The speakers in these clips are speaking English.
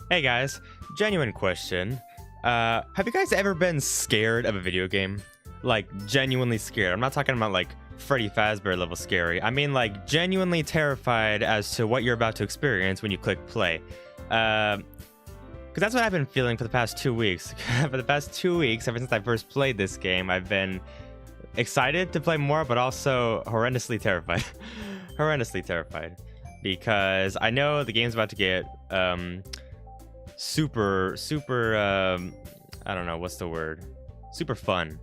Hey guys, genuine question. Have you guys ever been scared of a video game? Like, genuinely scared. I'm not talking about like Freddy Fazbear level scary. I mean like genuinely terrified as to what you're about to experience when you click play. Because that's what I've been feeling for the past 2 weeks. For the past 2 weeks, ever since I first played this game, I've been excited to play more, but also horrendously terrified. Horrendously terrified. Because I know the game's about to get super I don't know what's the word, super fun.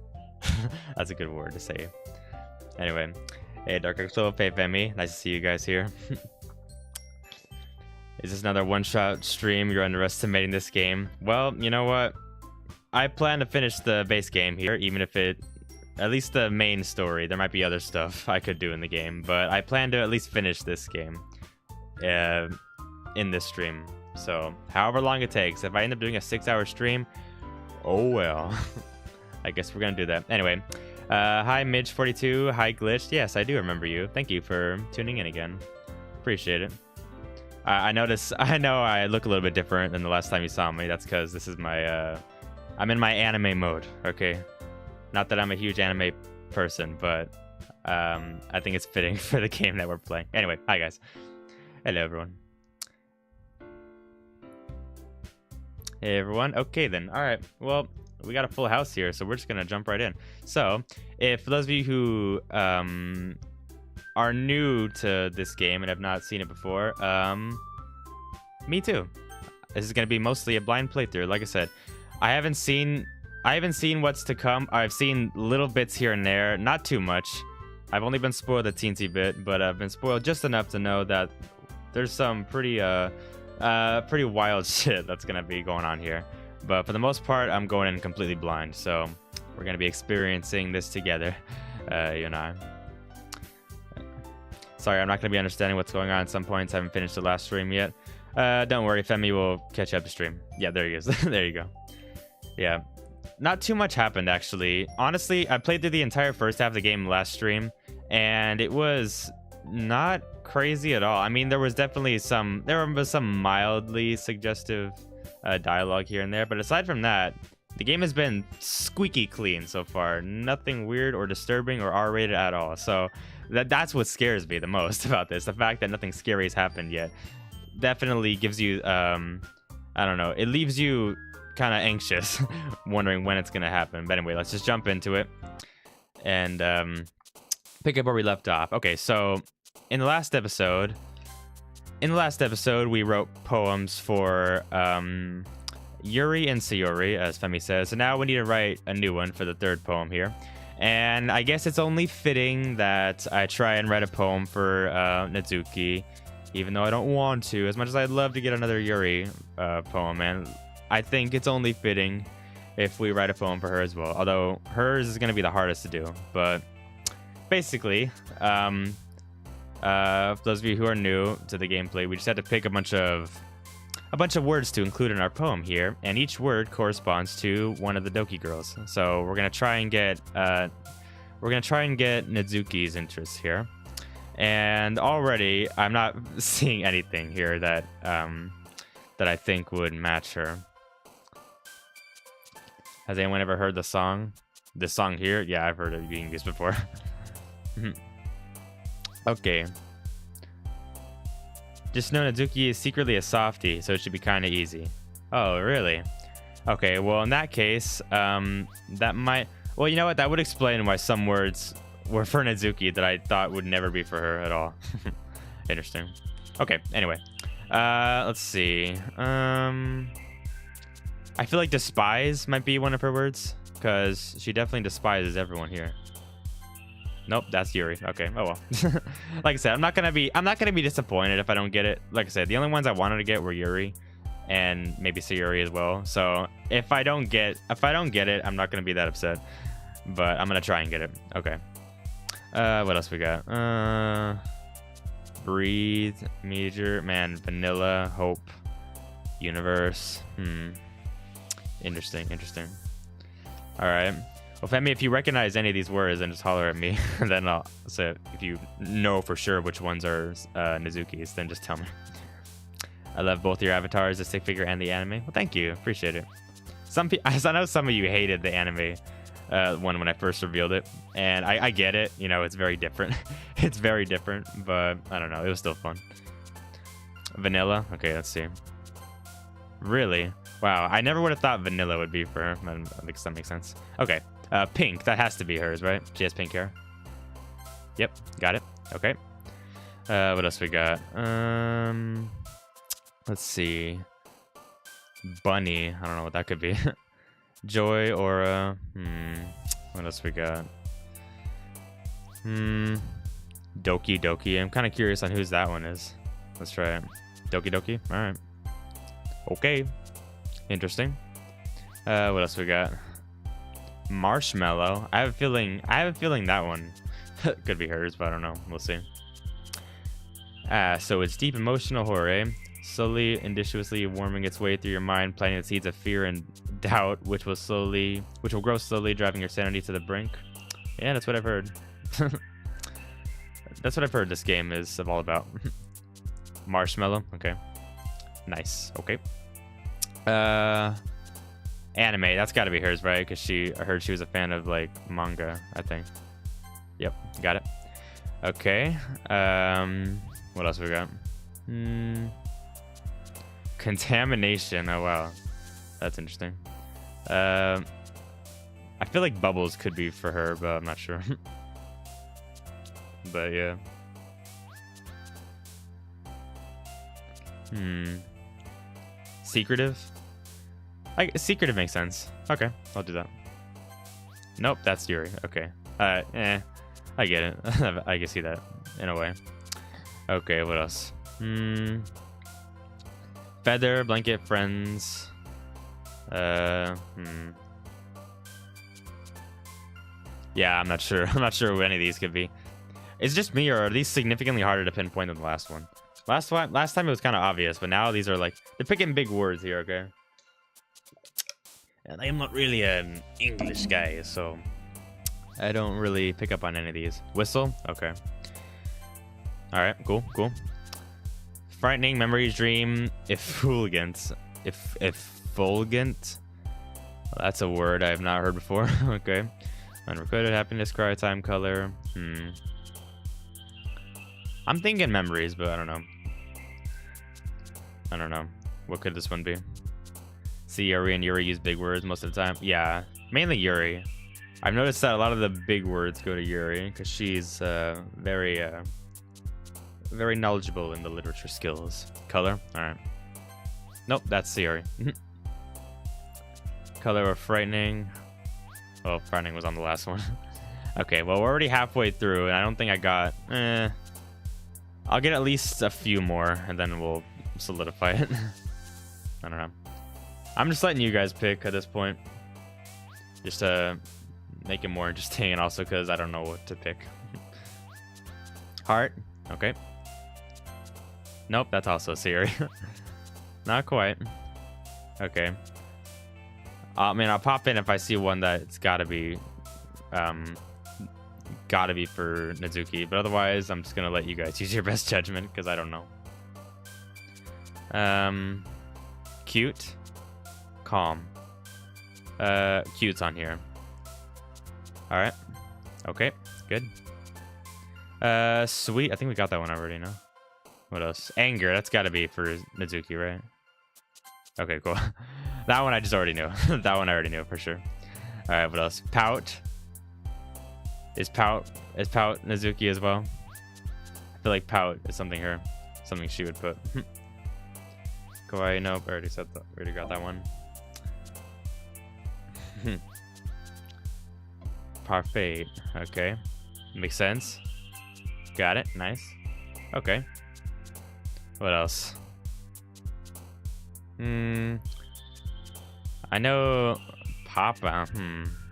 That's a good word to say. Anyway, hey Dark Exo, hey Femi, nice to see you guys here. Is this another one-shot stream? You're underestimating this game. Well, you know what, I plan to finish the base game here, even if at least the main story. There might be other stuff I could do in the game, but I plan to at least finish this game in this stream. So however long it takes, if I end up doing a 6-hour stream, oh well. I guess we're gonna do that. Anyway, hi Midge42, hi Glitched. Yes, I do remember you. Thank you for tuning in again. Appreciate it. I know I look a little bit different than the last time you saw me. That's because this is my I'm in my anime mode. Okay, not that I'm a huge anime person, but I think it's fitting for the game that we're playing. Anyway, hi guys. Hello everyone. Hey everyone. Okay then. All right. Well, we got a full house here, so we're just gonna jump right in. So, for those of you who are new to this game and have not seen it before, me too. This is gonna be mostly a blind playthrough. Like I said, I haven't seen what's to come. I've seen little bits here and there, not too much. I've only been spoiled a teensy bit, but I've been spoiled just enough to know that there's some pretty wild shit that's gonna be going on here. But for the most part, I'm going in completely blind, so we're gonna be experiencing this together, you and I. Sorry, I'm not gonna be understanding what's going on at some points. I haven't finished the last stream yet. Don't worry, Femi will catch up to stream. Yeah, there he is. There you go. Yeah, not too much happened actually. Honestly, I played through the entire first half of the game last stream, and it was not crazy at all. I mean, there was some mildly suggestive dialogue here and there, but aside from that, the game has been squeaky clean so far. Nothing weird or disturbing or R-rated at all. So that's what scares me the most about this. The fact that nothing scary has happened yet definitely gives you I don't know, it leaves you kind of anxious wondering when it's gonna happen. But anyway, let's just jump into it and pick up where we left off. Okay, so in the last episode, we wrote poems for Yuri and Sayori, as Femi says. So now we need to write a new one for the third poem here. And I guess it's only fitting that I try and write a poem for Natsuki, even though I don't want to. As much as I'd love to get another Yuri poem, and I think it's only fitting if we write a poem for her as well. Although hers is going to be the hardest to do. But basically, for those of you who are new to the gameplay, we just had to pick a bunch of words to include in our poem here, and each word corresponds to one of the Doki girls. So we're gonna try and get Natsuki's interest here. And already, I'm not seeing anything here that I think would match her. Has anyone ever heard the song? This song here? Yeah, I've heard it being used before. Okay. Just know Natsuki is secretly a softie, so it should be kind of easy. Oh, really? Okay, well, in that case, that might... Well, you know what? That would explain why some words were for Natsuki that I thought would never be for her at all. Interesting. Okay, anyway. Let's see. I feel like despise might be one of her words, because she definitely despises everyone here. Nope, that's Yuri. Okay, oh well. Like I said, I'm not gonna be disappointed if I don't get it. Like I said, the only ones I wanted to get were Yuri and maybe Sayori as well. So if I don't get it, I'm not gonna be that upset. But I'm gonna try and get it. Okay. What else we got? Breathe, Major, man, Vanilla, Hope, Universe. Interesting. All right. Well, Femi, if you recognize any of these words, then just holler at me. And then I'll say, if you know for sure which ones are Natsuki's, then just tell me. I love both your avatars, the stick figure and the anime. Well, thank you. Appreciate it. I know some of you hated the anime one when I first revealed it, and I get it. You know, it's very different. It's very different, but I don't know. It was still fun. Vanilla. Okay, let's see. Really? Wow, I never would have thought vanilla would be for her. I guess that makes sense. Okay, pink. That has to be hers, right? She has pink hair. Yep, got it. Okay. What else we got? Let's see. Bunny. I don't know what that could be. Joy, Aura. What else we got? Doki. I'm kind of curious on whose that one is. Let's try it. Doki. All right. Okay. Interesting. What else we got? Marshmallow. I have a feeling that one could be hers, but I don't know. We'll see. So it's deep emotional horror, eh? Slowly, insidiously warming its way through your mind, planting the seeds of fear and doubt, which will grow slowly, driving your sanity to the brink. Yeah, that's what I've heard. That's what I've heard this game is all about. Marshmallow. Okay. Nice. Okay. Anime. That's got to be hers, right? Because I heard she was a fan of like manga, I think. Yep. Got it. Okay. What else we got? Contamination. Oh wow, that's interesting. I feel like Bubbles could be for her, but I'm not sure. But yeah. Secretive. Secretive makes sense. Okay, I'll do that. Nope, that's Yuri. Okay. I get it. I can see that in a way. Okay, what else? Feather, blanket, friends. Yeah, I'm not sure. I'm not sure who any of these could be. Is it just me, or are these significantly harder to pinpoint than the last one? Last time it was kind of obvious, but now these are like, they're picking big words here, okay? And I'm not really an English guy, so I don't really pick up on any of these. Whistle? Okay. Alright, cool. Frightening, memories, dream, effulgent. Effulgent? Well, that's a word I have not heard before. Okay. Unrecorded, happiness, cry, time, color. I'm thinking memories, but I don't know. What could this one be? See, Yuri and Yuri use big words most of the time. Yeah, mainly Yuri. I've noticed that a lot of the big words go to Yuri because she's very knowledgeable in the literature skills. Color? Alright. Nope, that's Yuri. Color of frightening. Oh, frightening was on the last one. Okay, well, we're already halfway through, and I don't think I got... I'll get at least a few more, and then we'll solidify it. I don't know. I'm just letting you guys pick at this point. Just to make it more interesting, and also because I don't know what to pick. Heart. Okay. Nope, that's also Siri. Not quite. Okay. I mean, I'll pop in if I see one that's gotta be for Nazuki, but otherwise I'm just gonna let you guys use your best judgment because I don't know. Cute, calm. Cute's on here. All right. Okay. Good. Sweet. I think we got that one already. No. What else? Anger. That's got to be for Nazuki, right? Okay. Cool. That one I just already knew. That one I already knew for sure. All right. What else? Pout. Is pout Nazuki as well? I feel like pout is something she would put. Kawaii, nope, I already said that. We already got that one. Parfait, okay. Makes sense. Got it, nice. Okay. What else? I know Papa.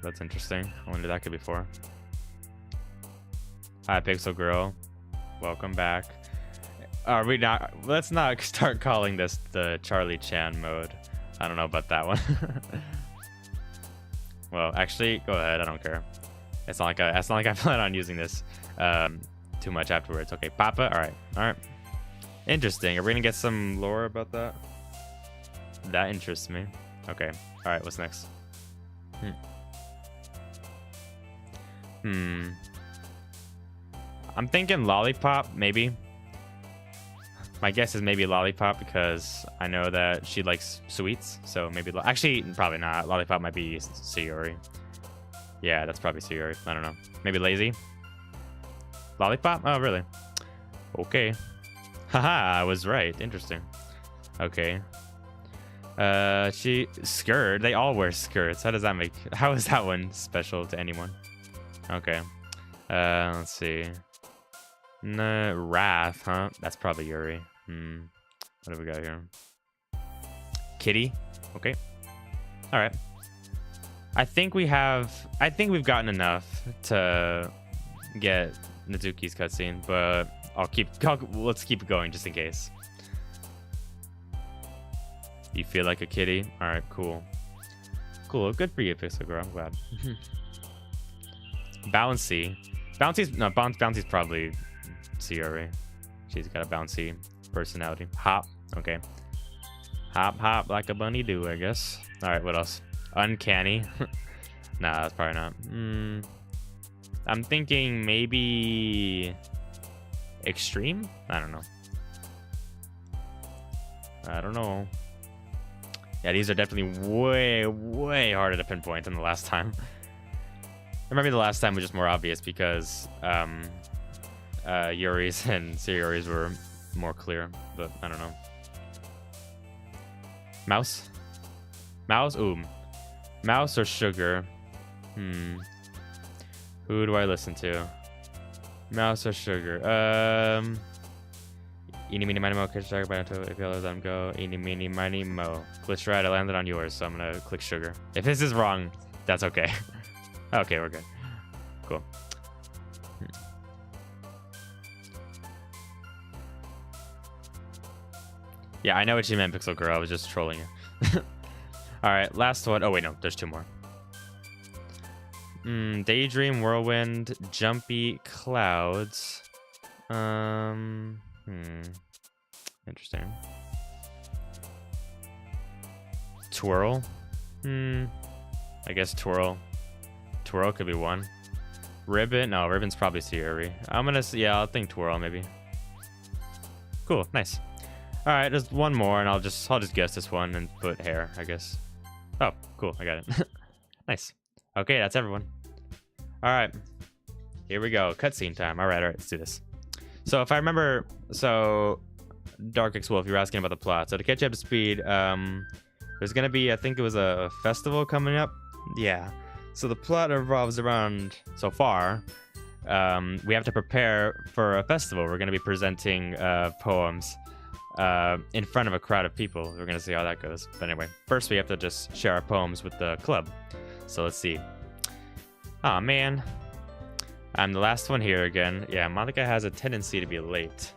That's interesting. I wonder that could be for. Hi, Pixel Girl. Welcome back. Are we not? Let's not start calling this the Charlie Chan mode. I don't know about that one. Well, actually, go ahead. I don't care. It's not like I plan on using this too much afterwards. Okay, Papa. All right. Interesting. Are we gonna get some lore about that? That interests me. Okay. All right. What's next? I'm thinking Lollipop, maybe. My guess is maybe Lollipop because I know that she likes sweets. So maybe... Actually, probably not. Lollipop might be Sayori. Yeah, that's probably Sayori. I don't know. Maybe Lazy? Lollipop? Oh, really? Okay. Haha, I was right. Interesting. Okay. Skirt. They all wear skirts. How does that make... How is that one special to anyone? Okay. Let's see. Wrath, huh? That's probably Yuri. What do we got here? Kitty. Okay. All right. I think we've gotten enough to get Nazuki's cutscene, but let's keep it going just in case. You feel like a kitty? All right, cool. Cool, good for you, Pixel Girl. I'm glad. Bouncy's probably Sayori. She's got a bouncy personality. Hop. Okay. Hop like a bunny do, I guess. All right, what else? Uncanny. Nah, that's probably not. I'm thinking maybe extreme? I don't know. Yeah, these are definitely way harder to pinpoint than the last time. Or maybe the last time was just more obvious because Yuri's and Sayori's were more clear, but I don't know. Mouse? Ooh. Mouse or Sugar? Who do I listen to? Mouse or Sugar? Eeny, meeny, miny, mo. Catch a target by if you let them go. Eeny, meeny, miny, mo. Glitch right, I landed on yours, so I'm gonna click Sugar. If this is wrong, that's okay. Okay, we're good. Cool. Yeah, I know what you meant, Pixel Girl. I was just trolling you. Alright, last one. Oh, wait, no. There's two more. Daydream, Whirlwind, Jumpy, Clouds. Interesting. Twirl? I guess Twirl. Twirl could be one. Ribbon? No, Ribbon's probably Sayori. I'll think Twirl, maybe. Cool, nice. Alright, there's one more, and I'll just guess this one and put hair, I guess. Oh, cool, I got it. Nice. Okay, that's everyone. Alright. Here we go. Cutscene time. Alright, let's do this. So if I remember, Dark X Wolf, you were asking about the plot. So to catch you up to speed, there's gonna be, I think it was a festival coming up. Yeah. So the plot revolves around, so far, we have to prepare for a festival. We're gonna be presenting poems in front of a crowd of people. We're gonna see how that goes. But anyway, first we have to just share our poems with the club. So let's see. Aw, man. I'm the last one here again. Yeah, Monica has a tendency to be late.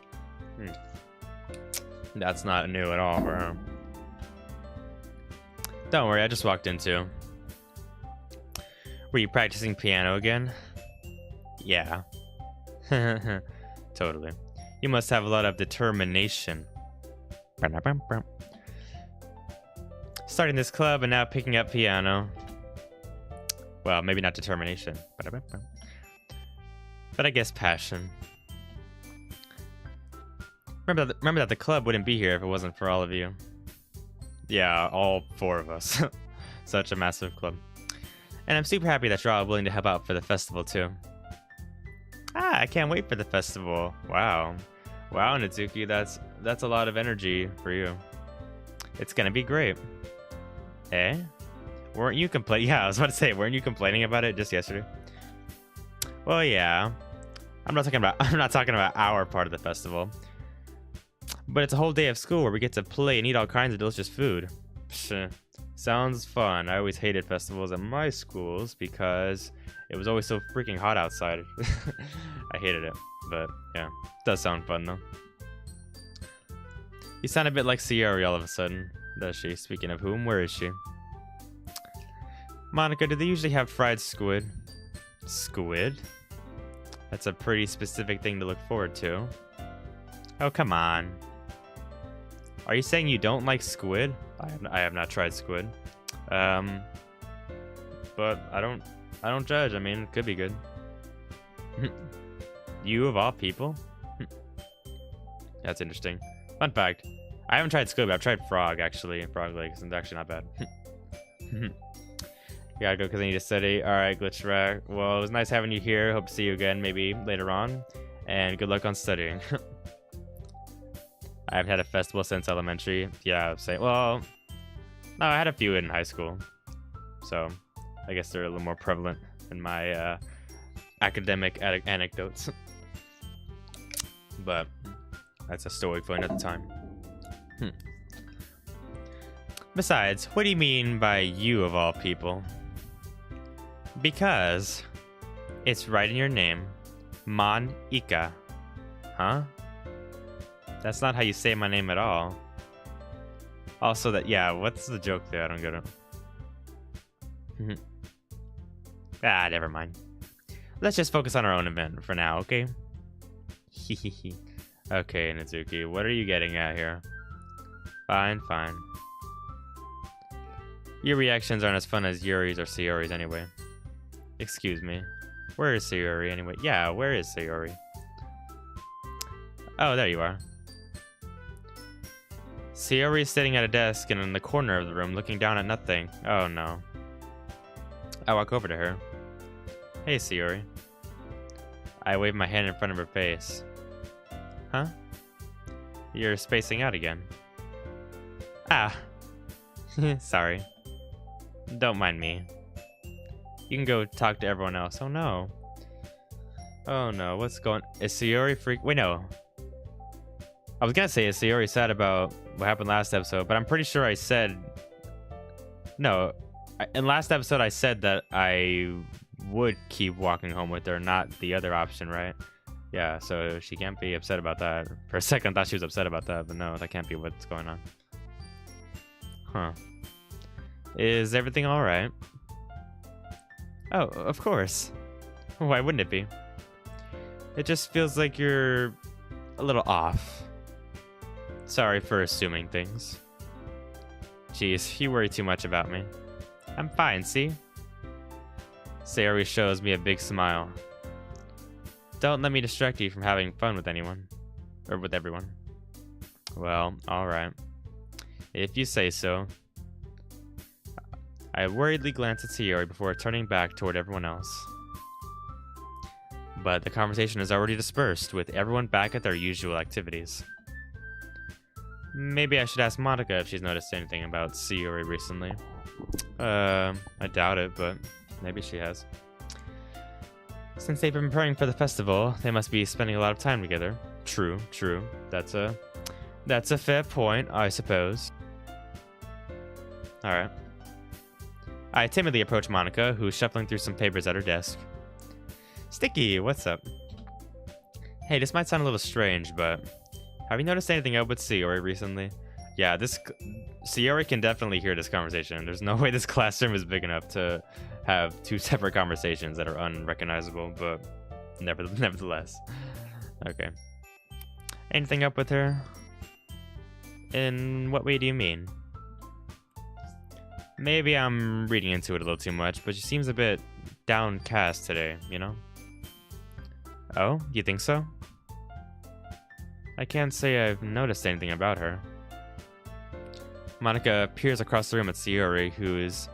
That's not new at all for her. Don't worry, I just walked into. Were you practicing piano again? Yeah. Totally. You must have a lot of determination. Starting this club and now picking up piano. Well, maybe not determination. But I guess passion. Remember that the club wouldn't be here if it wasn't for all of you. Yeah, all four of us. Such a massive club. And I'm super happy that you're all willing to help out for the festival too. I can't wait for the festival. Wow. Wow, Natsuki, that's a lot of energy for you. It's gonna be great. Eh? Weren't you complaining? Yeah, I was about to say, weren't you complaining about it just yesterday? Well, yeah. I'm not talking about our part of the festival. But it's a whole day of school where we get to play and eat all kinds of delicious food. Psh, sounds fun. I always hated festivals at my schools because it was always so freaking hot outside. I hated it. But yeah, it does sound fun though. You sound a bit like Sayori all of a sudden, does she? Speaking of whom, where is she? Monica, do they usually have fried squid? Squid? That's a pretty specific thing to look forward to. Oh, come on. Are you saying you don't like squid? I have not tried squid. But I don't judge. I mean, it could be good. You of all people? That's interesting. Fun fact. I haven't tried squid, but I've tried frog, actually. Frog legs, and it's actually not bad. Gotta go because I need to study. Alright, Glitch Rack. Well, it was nice having you here. Hope to see you again maybe later on. And good luck on studying. I haven't had a festival since elementary. Yeah, say well, no, I had a few in high school. So, I guess they're a little more prevalent in my academic anecdotes. But that's a story for another time. Besides, what do you mean by you of all people? Because it's right in your name. Mon Ika. Huh? That's not how you say my name at all. Also that, yeah, what's the joke there? I don't get it. Never mind. Let's just focus on our own event for now, okay? Okay, Natsuki, what are you getting at here? Fine, fine. Your reactions aren't as fun as Yuri's or Sayori's anyway. Excuse me. Where is Sayori anyway? Yeah, where is Sayori? Oh, there you are. Sayori is sitting at a desk and in the corner of the room looking down at nothing. Oh no. I walk over to her. Hey, Sayori. I wave my hand in front of her face. Huh? You're spacing out again. Ah. Sorry. Don't mind me. You can go talk to everyone else. Oh no. Oh no, what's going... Is Sayori freak... Wait, no. I was gonna say, is Sayori sad about what happened last episode, but I'm pretty sure I said... No. In last episode, I said that I would keep walking home with her, not the other option, right? Yeah, so she can't be upset about that. For a second, I thought she was upset about that, but no, that can't be what's going on. Huh. Is everything alright? Oh, of course. Why wouldn't it be? It just feels like you're a little off. Sorry for assuming things. Jeez, you worry too much about me. I'm fine, see? Sayori shows me a big smile. Don't let me distract you from having fun with anyone. Or with everyone. Well, alright. If you say so. I worriedly glance at Sayori before turning back toward everyone else. But the conversation is already dispersed, with everyone back at their usual activities. Maybe I should ask Monica if she's noticed anything about Sayori recently. I doubt it, but maybe she has. Since they've been preparing for the festival, they must be spending a lot of time together. True, true. That's a fair point, I suppose. Alright. I timidly approach Monica, who's shuffling through some papers at her desk. Sticky, what's up? Hey, this might sound a little strange, but have you noticed anything up with Sayori recently? Yeah, Sayori can definitely hear this conversation. There's no way this classroom is big enough to have two separate conversations that are unrecognizable, but nevertheless. Okay. Anything up with her? In what way do you mean? Maybe I'm reading into it a little too much, but she seems a bit downcast today, you know? Oh, you think so? I can't say I've noticed anything about her. Monica peers across the room at Sayori, who is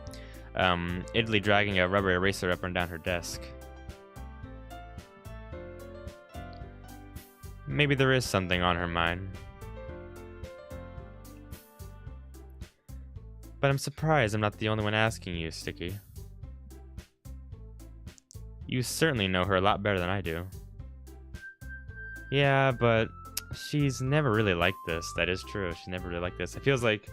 idly dragging a rubber eraser up and down her desk. Maybe there is something on her mind. But I'm surprised I'm not the only one asking you, Sticky. You certainly know her a lot better than I do. Yeah, but she's never really like this. That is true. She's never really like this. It feels like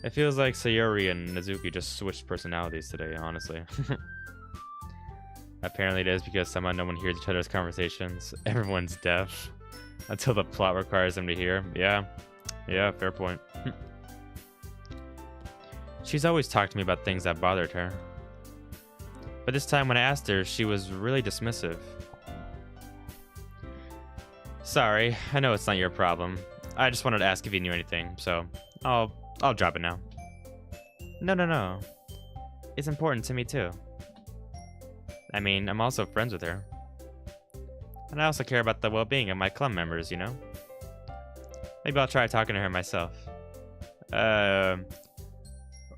Sayori and Natsuki just switched personalities today, honestly. Apparently it is because somehow no one hears each other's conversations. Everyone's deaf. Until the plot requires them to hear. Yeah, fair point. She's always talked to me about things that bothered her. But this time when I asked her, she was really dismissive. Sorry, I know it's not your problem. I just wanted to ask if you knew anything, so I'll drop it now. No. It's important to me too. I mean, I'm also friends with her. And I also care about the well-being of my club members, you know? Maybe I'll try talking to her myself. Are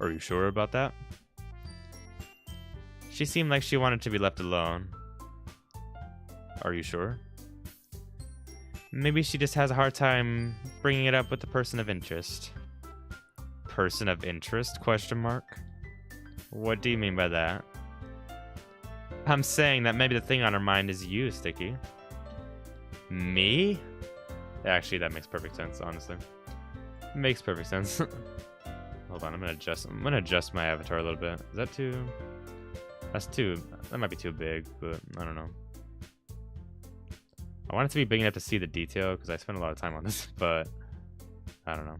you sure about that? She seemed like she wanted to be left alone. Are you sure? Maybe she just has a hard time bringing it up with the person of interest. Person of interest? Question mark. What do you mean by that? I'm saying that maybe the thing on her mind is you, Sticky. Me? Actually, that makes perfect sense, honestly. Makes perfect sense. Hold on, I'm gonna adjust my avatar a little bit. Is that too? That might be too big, but I don't know. I want it to be big enough to see the detail because I spent a lot of time on this, but I don't know.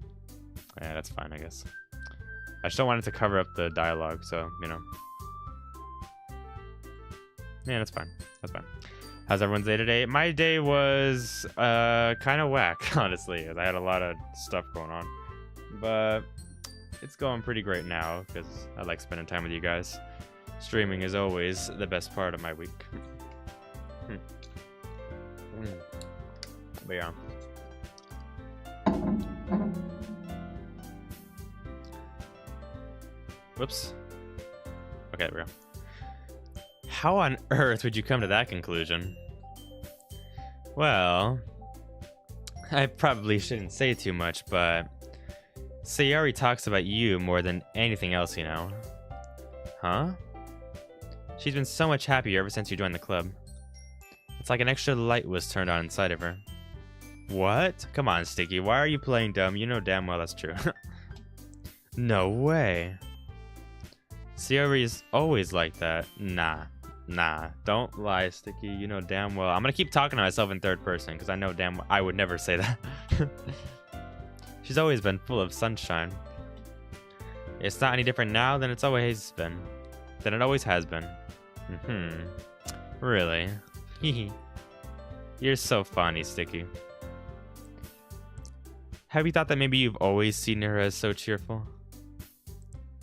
Yeah, that's fine, I guess. I just don't want it to cover up the dialogue, so, you know. Yeah, that's fine. That's fine. How's everyone's day today? My day was kind of whack, honestly. I had a lot of stuff going on. But it's going pretty great now because I like spending time with you guys. Streaming is always the best part of my week. But yeah. Whoops. Okay, there we go. How on earth would you come to that conclusion? Well, I probably shouldn't say too much, but Sayori talks about you more than anything else, you know. Huh? She's been so much happier ever since you joined the club. It's like an extra light was turned on inside of her. What? Come on, Sticky. Why are you playing dumb? You know damn well that's true. No way. Sayori is always like that. Nah. Don't lie, Sticky. You know damn well. I'm gonna keep talking to myself in third person because I know damn well I would never say that. She's always been full of sunshine. It's not any different now than it's always been. Than it always has been. Really? You're so funny, Sticky. Have you thought that maybe you've always seen her as so cheerful?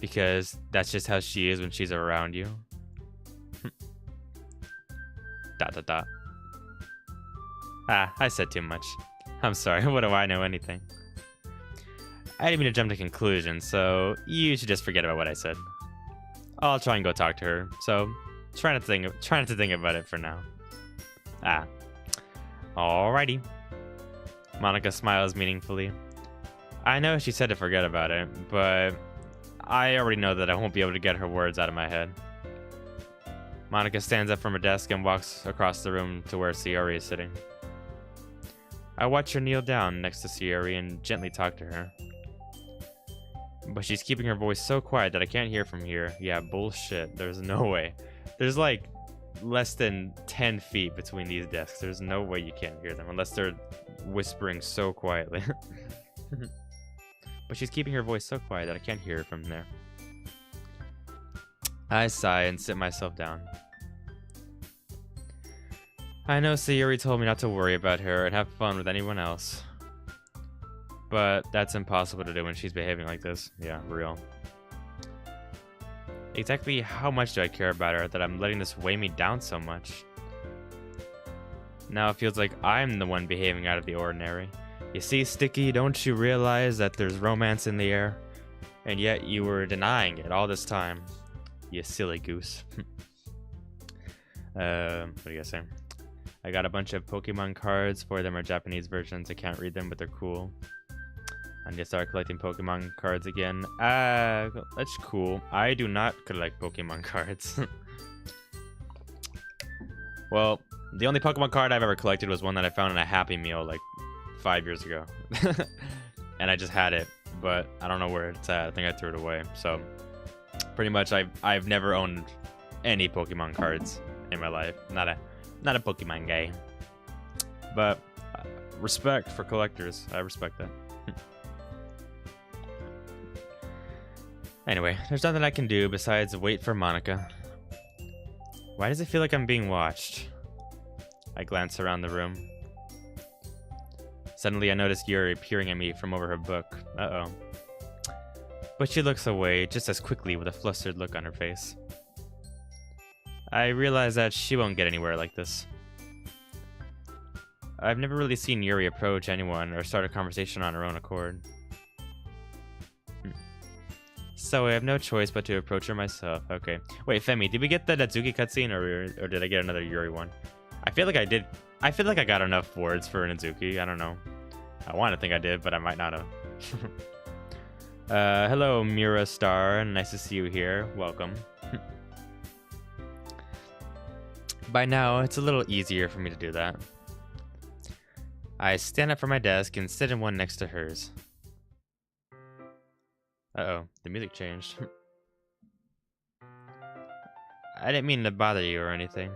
Because that's just how she is when she's around you. ... Ah, I said too much. I'm sorry, what do I know anything? I didn't mean to jump to conclusions, so you should just forget about what I said. I'll try and go talk to her, so try not to think about it for now. Ah. Alrighty. Monica smiles meaningfully. I know she said to forget about it, but I already know that I won't be able to get her words out of my head. Monica stands up from her desk and walks across the room to where Sayori is sitting. I watch her kneel down next to Sayori and gently talk to her. But she's keeping her voice so quiet that I can't hear from here. Yeah, bullshit. There's no way. There's like less than 10 feet between these desks. There's no way you can't hear them unless they're whispering so quietly. But she's keeping her voice so quiet that I can't hear her from there. I sigh and sit myself down. I know Sayori told me not to worry about her and have fun with anyone else. But that's impossible to do when she's behaving like this. Yeah, real. Exactly how much do I care about her that I'm letting this weigh me down so much? Now it feels like I'm the one behaving out of the ordinary. You see, Sticky, don't you realize that there's romance in the air? And yet you were denying it all this time. You silly goose. What do you guys say? I got a bunch of Pokemon cards. 4 of them are Japanese versions. I can't read them, but they're cool. I need to start collecting Pokemon cards again. That's cool. I do not collect Pokemon cards. Well, the only Pokemon card I've ever collected was one that I found in a Happy Meal like 5 years ago. And I just had it, but I don't know where it's at. I think I threw it away. So pretty much I've never owned any Pokemon cards in my life. Not a Pokemon guy. But respect for collectors. I respect that. Anyway, there's nothing I can do besides wait for Monica. Why does it feel like I'm being watched? I glance around the room. Suddenly, I noticed Yuri peering at me from over her book. Uh-oh. But she looks away just as quickly with a flustered look on her face. I realize that she won't get anywhere like this. I've never really seen Yuri approach anyone or start a conversation on her own accord. So I have no choice but to approach her myself. Okay. Wait, Femi, did we get the Natsuki cutscene or did I get another Yuri one? I feel like I did. I feel like I got enough words for Natsuki. I don't know. I want to think I did, but I might not have. Hello, Mira Star. Nice to see you here. Welcome. By now, it's a little easier for me to do that. I stand up from my desk and sit in one next to hers. Uh-oh, the music changed. I didn't mean to bother you or anything.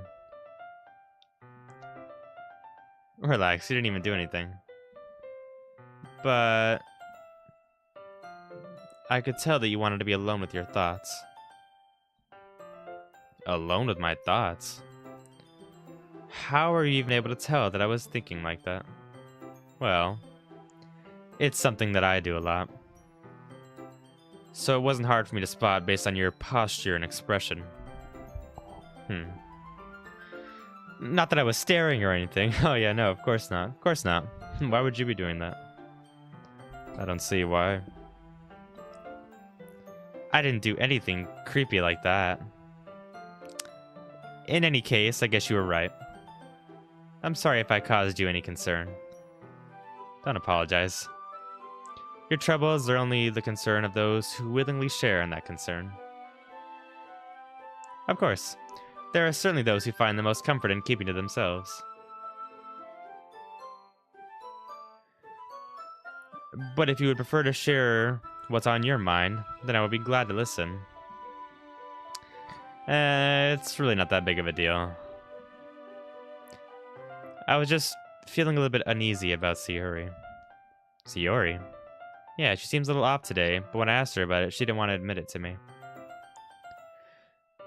Relax, you didn't even do anything. But I could tell that you wanted to be alone with your thoughts. Alone with my thoughts? How are you even able to tell that I was thinking like that? Well, it's something that I do a lot. So it wasn't hard for me to spot based on your posture and expression. Not that I was staring or anything. Oh yeah, no, of course not. Of course not. Why would you be doing that? I don't see why. I didn't do anything creepy like that. In any case, I guess you were right. I'm sorry if I caused you any concern. Don't apologize. Your troubles are only the concern of those who willingly share in that concern. Of course, there are certainly those who find the most comfort in keeping to themselves. But if you would prefer to share what's on your mind, then I would be glad to listen. It's really not that big of a deal. I was just feeling a little bit uneasy about Sayori. Sayori? Yeah, she seems a little off today, but when I asked her about it, she didn't want to admit it to me.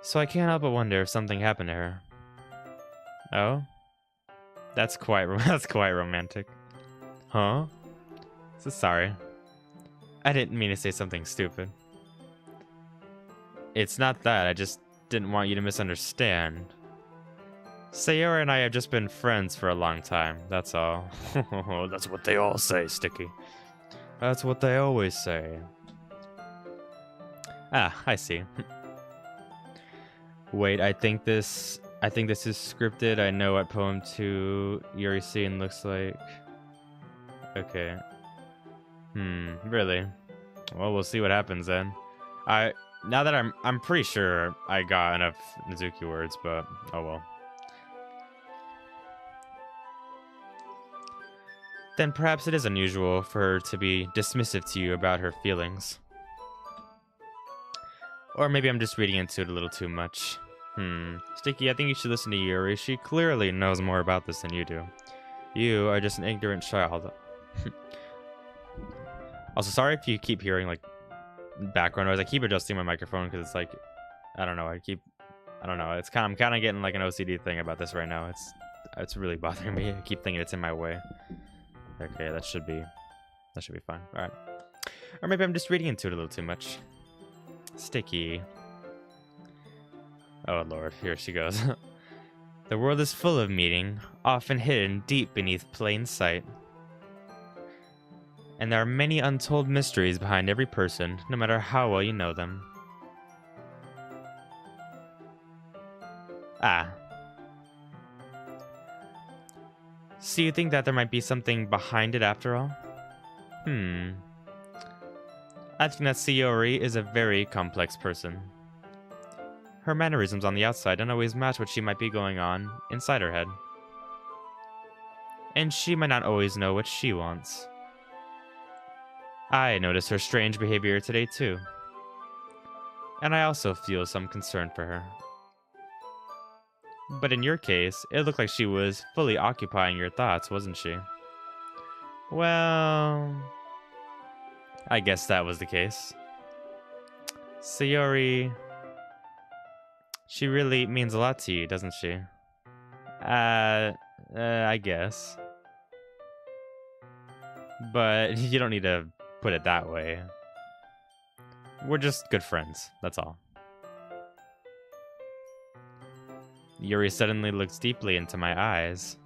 So I can't help but wonder if something happened to her. Oh? That's quite romantic. Huh? So sorry. I didn't mean to say something stupid. It's not that, I just didn't want you to misunderstand. Sayori and I have just been friends for a long time, that's all. That's what they all say, Sticky. That's what they always say. Ah, I see. Wait, I think this is scripted. I know what poem 2 Yuri scene looks like. Okay. Really? Well, we'll see what happens then. Now that I'm pretty sure I got enough Natsuki words, but oh well. Then perhaps it is unusual for her to be dismissive to you about her feelings. Or maybe I'm just reading into it a little too much. Sticky, I think you should listen to Yuri. She clearly knows more about this than you do. You are just an ignorant child. Also, sorry if you keep hearing, like, background noise. I keep adjusting my microphone because it's like, I don't know, I'm kind of getting, like, an OCD thing about this right now. It's really bothering me. I keep thinking it's in my way. Okay, that should be fine. All right. Or maybe I'm just reading into it a little too much. Sticky. Oh lord, here she goes. The world is full of meaning, often hidden deep beneath plain sight. And there are many untold mysteries behind every person, no matter how well you know them. Ah. So you think that there might be something behind it after all? I think that Sayori is a very complex person. Her mannerisms on the outside don't always match what she might be going on inside her head. And she might not always know what she wants. I noticed her strange behavior today too. And I also feel some concern for her. But in your case, it looked like she was fully occupying your thoughts, wasn't she? Well, I guess that was the case. Sayori, she really means a lot to you, doesn't she? I guess. but you don't need to put it that way. We're just good friends, that's all. Yuri suddenly looks deeply into my eyes.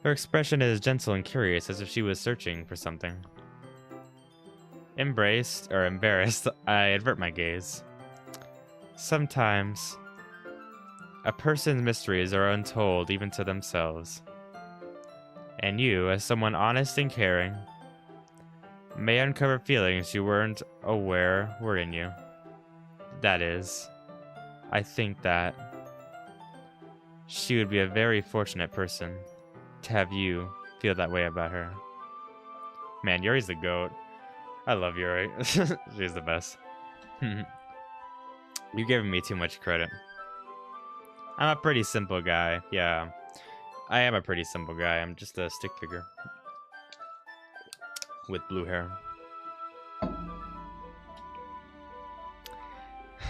Her expression is gentle and curious, as if she was searching for something. Embraced, or embarrassed, I avert my gaze. Sometimes, a person's mysteries are untold even to themselves. And you, as someone honest and caring, may uncover feelings you weren't aware were in you. That is, I think that she would be a very fortunate person to have you feel that way about her. Man, Yuri's the GOAT. I love Yuri. She's the best. You're giving me too much credit. I'm a pretty simple guy. Yeah, I am a pretty simple guy. I'm just a stick figure with blue hair.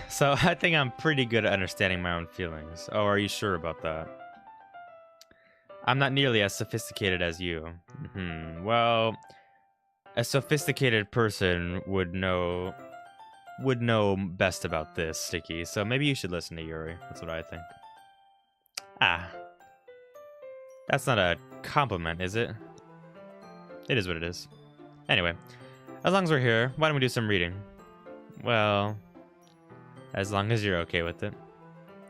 So I think I'm pretty good at understanding my own feelings. Oh, are you sure about that? I'm not nearly as sophisticated as you. Well, a sophisticated person would know best about this, Sticky. So maybe you should listen to Yuri. That's what I think. Ah. That's not a compliment, is it? It is what it is. Anyway, as long as we're here, why don't we do some reading? Well, as long as you're okay with it.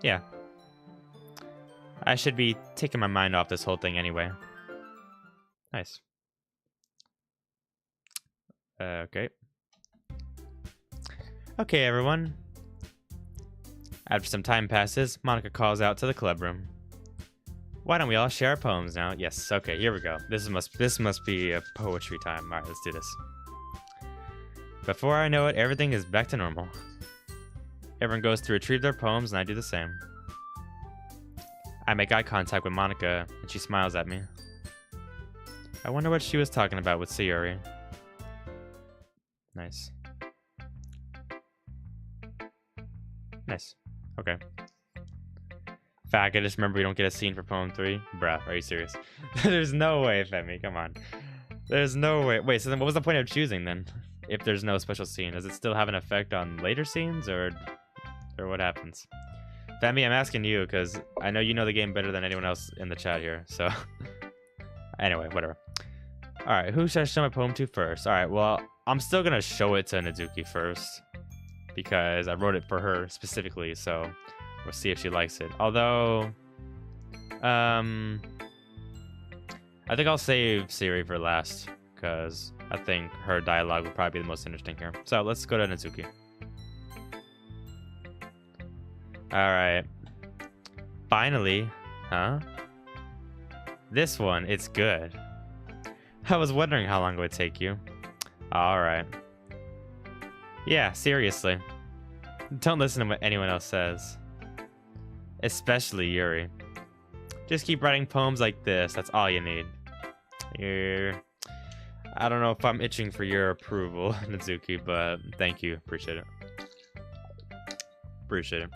Yeah. I should be taking my mind off this whole thing anyway. Nice. Okay. Okay, everyone. After some time passes, Monica calls out to the club room. Why don't we all share our poems now? Yes, okay, here we go. This must be a poetry time. Alright, let's do this. Before I know it, everything is back to normal. Everyone goes to retrieve their poems, and I do the same. I make eye contact with Monica, and she smiles at me. I wonder what she was talking about with Sayuri. Nice. Nice. Okay. Fact, I just remember we don't get a scene for poem 3. Bruh, are you serious? There's no way, Femi, come on. There's no way. Wait, so then what was the point of choosing then? If there's no special scene, does it still have an effect on later scenes, or what happens? Femi, I'm asking you because I know you know the game better than anyone else in the chat here, so... Anyway, whatever. Alright, who should I show my poem to first? Alright, well, I'm still gonna show it to Nazuki first, because I wrote it for her specifically, so we'll see if she likes it. Although, I think I'll save Siri for last, because I think her dialogue will probably be the most interesting here. So let's go to Nazuki. Alright. Finally. Huh? This one, it's good. I was wondering how long it would take you. Alright. Yeah, seriously. Don't listen to what anyone else says. Especially Yuri. Just keep writing poems like this, that's all you need. I don't know if I'm itching for your approval, Nazuki, but thank you. Appreciate it. Appreciate it.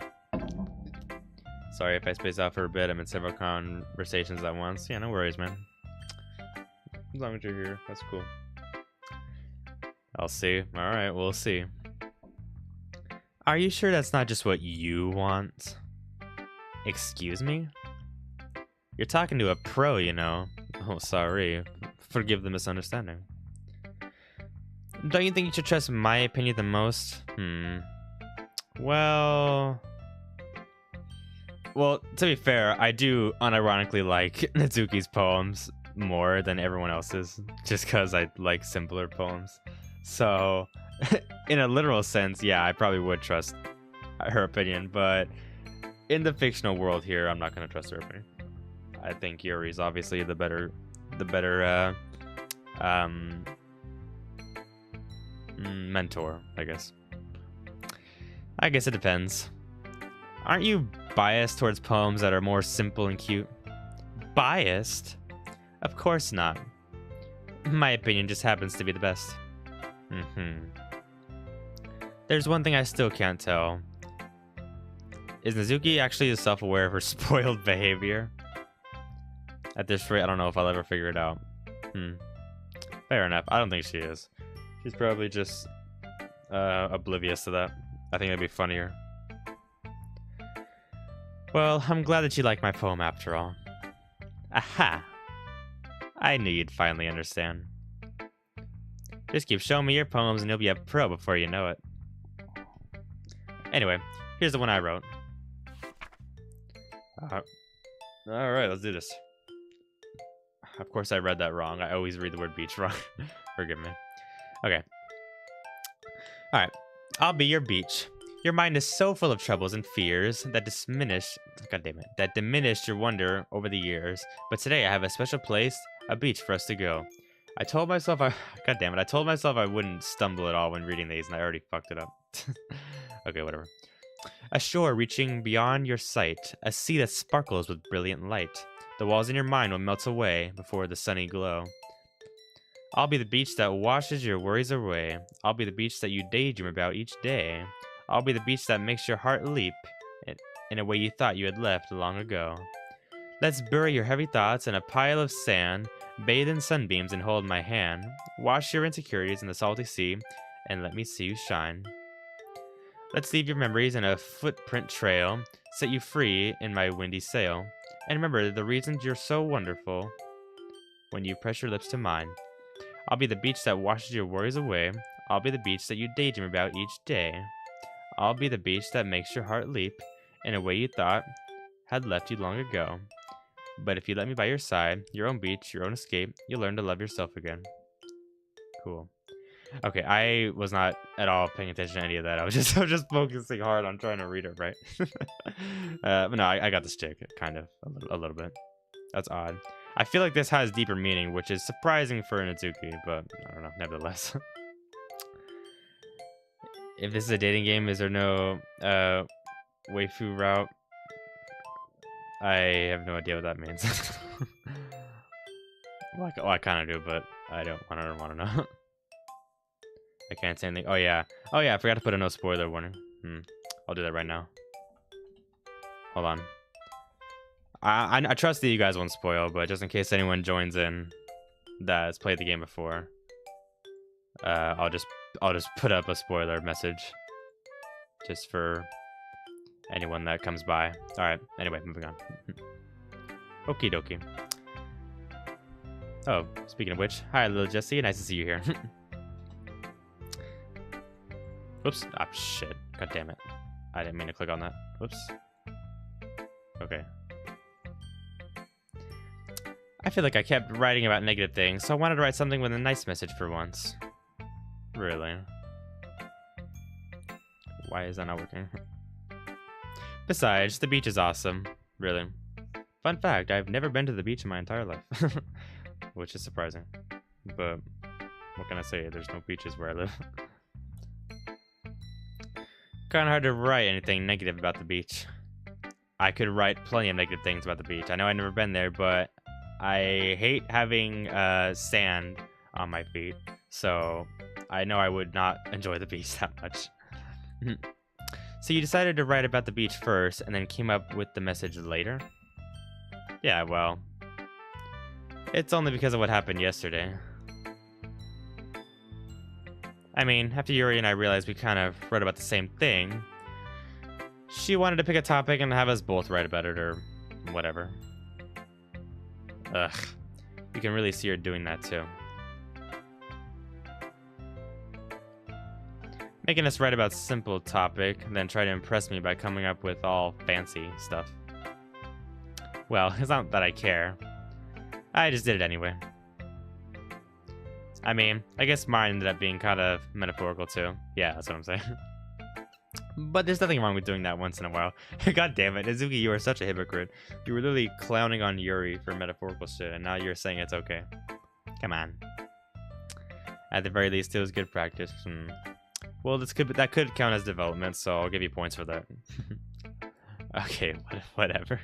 Sorry if I space out for a bit. I'm in several conversations at once. Yeah, no worries, man. As long as you're here, that's cool. I'll see. Alright, we'll see. Are you sure that's not just what you want? Excuse me? You're talking to a pro, you know. Oh, sorry. Forgive the misunderstanding. Don't you think you should trust my opinion the most? Well, to be fair, I do unironically like Nazuki's poems more than everyone else's, just because I like simpler poems. So, in a literal sense, yeah, I probably would trust her opinion, but in the fictional world here, I'm not going to trust her opinion. I think Yuri's obviously the better mentor, I guess. I guess it depends. Aren't you biased towards poems that are more simple and cute? Biased? Of course not. My opinion just happens to be the best. There's one thing I still can't tell. Is Nazuki actually self-aware of her spoiled behavior? At this rate, I don't know if I'll ever figure it out. Fair enough. I don't think she is. She's probably just oblivious to that. I think that'd be funnier. Well, I'm glad that you like my poem after all. Aha! I knew you'd finally understand. Just keep showing me your poems and you'll be a pro before you know it. Anyway, here's the one I wrote. Alright, let's do this. Of course I read that wrong. I always read the word beach wrong. Forgive me. Okay. Alright. I'll be your beach. Your mind is so full of troubles and fears that diminished your wonder over the years. But today I have a special place, a beach for us to go. I told myself I told myself I wouldn't stumble at all when reading these, and I already fucked it up. Okay, whatever. A shore reaching beyond your sight, a sea that sparkles with brilliant light. The walls in your mind will melt away before the sunny glow. I'll be the beach that washes your worries away. I'll be the beach that you daydream about each day. I'll be the beach that makes your heart leap in a way you thought you had left long ago. Let's bury your heavy thoughts in a pile of sand, bathe in sunbeams and hold my hand. Wash your insecurities in the salty sea, and let me see you shine. Let's leave your memories in a footprint trail, set you free in my windy sail. And remember the reasons you're so wonderful when you press your lips to mine. I'll be the beach that washes your worries away. I'll be the beach that you daydream about each day. I'll be the beach that makes your heart leap in a way you thought had left you long ago. But if you let me by your side, your own beach, your own escape, you'll learn to love yourself again. Cool. Okay, I was not at all paying attention to any of that. I was just focusing hard on trying to read it right. But no, I got the stick, kind of, a little bit. That's odd. I feel like this has deeper meaning, which is surprising for Natsuki, but I don't know, nevertheless. If this is a dating game, is there no waifu route? I have no idea what that means. Well, I kind of do, but I don't want to know. I can't say anything. Oh yeah, I forgot to put a no spoiler warning. I'll do that right now. Hold on. I trust that you guys won't spoil, but just in case anyone joins in that has played the game before, I'll just put up a spoiler message just for anyone that comes by. All right. Anyway, moving on. Okie dokie. Oh, speaking of which, hi, little Jessie. Nice to see you here. Whoops. Ah, shit. God damn it. I didn't mean to click on that. Whoops. Okay. I feel like I kept writing about negative things, so I wanted to write something with a nice message for once. Really? Why is that not working? Besides, the beach is awesome. Really. Fun fact, I've never been to the beach in my entire life. Which is surprising. But, what can I say? There's no beaches where I live. Kinda hard to write anything negative about the beach. I could write plenty of negative things about the beach. I know I've never been there, but I hate having sand on my feet. So, I know I would not enjoy the beach that much. So you decided to write about the beach first, and then came up with the message later? Yeah, well, it's only because of what happened yesterday. I mean, after Yuri and I realized we kind of wrote about the same thing, she wanted to pick a topic and have us both write about it, or whatever. Ugh, you can really see her doing that too. Making us write about simple topic, then try to impress me by coming up with all fancy stuff. Well, it's not that I care. I just did it anyway. I mean, I guess mine ended up being kind of metaphorical too. Yeah, that's what I'm saying. But there's nothing wrong with doing that once in a while. God damn it, Izuki, you are such a hypocrite. You were literally clowning on Yuri for metaphorical shit, and now you're saying it's okay. Come on. At the very least, it was good practice. Well, that could count as development, so I'll give you points for that. Okay, whatever.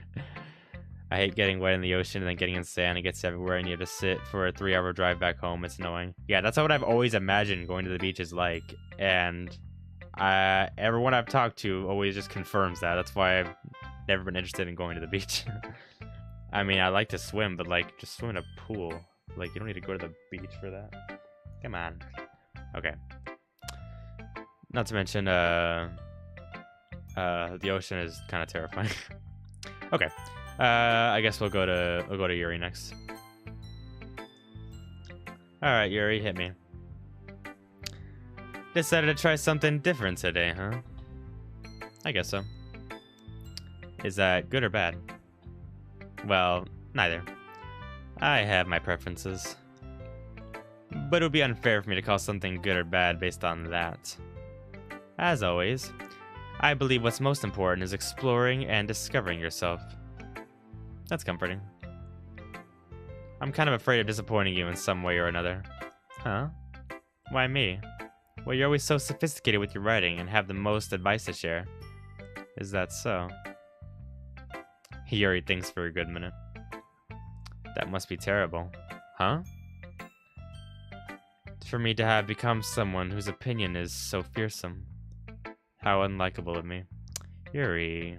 I hate getting wet in the ocean and then getting in sand. It gets everywhere and you have to sit for a 3-hour drive back home. It's annoying. Yeah, that's what I've always imagined going to the beach is like. And everyone I've talked to always just confirms that. That's why I've never been interested in going to the beach. I mean, I like to swim, but like just swim in a pool. Like, you don't need to go to the beach for that. Come on. Okay. Not to mention, the ocean is kind of terrifying. Okay. I guess we'll go to Yuri next. All right, Yuri, hit me. Decided to try something different today, huh? I guess so. Is that good or bad? Well, neither. I have my preferences. But it would be unfair for me to call something good or bad based on that. As always, I believe what's most important is exploring and discovering yourself. That's comforting. I'm kind of afraid of disappointing you in some way or another. Huh? Why me? Well, you're always so sophisticated with your writing and have the most advice to share. Is that so? Yuri thinks for a good minute. That must be terrible. Huh? For me to have become someone whose opinion is so fearsome. How unlikable of me. Yuri,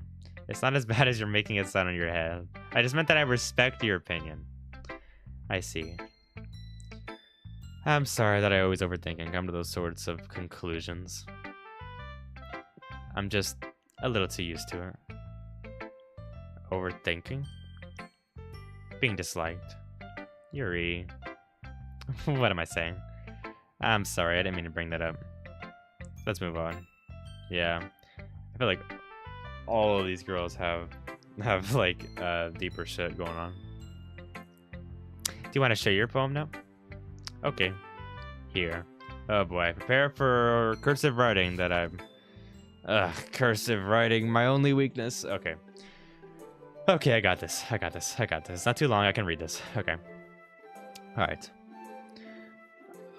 it's not as bad as you're making it sound in your head. I just meant that I respect your opinion. I see. I'm sorry that I always overthink and come to those sorts of conclusions. I'm just a little too used to it. Overthinking? Being disliked. Yuri. What am I saying? I'm sorry, I didn't mean to bring that up. Let's move on. Yeah. I feel like all of these girls have like deeper shit going on. Do you want to share your poem now? Okay. Here. Oh boy. Prepare for cursive writing that I'm... cursive writing, my only weakness. Okay. Okay, I got this. I got this. I got this. Not too long, I can read this. Okay. Alright.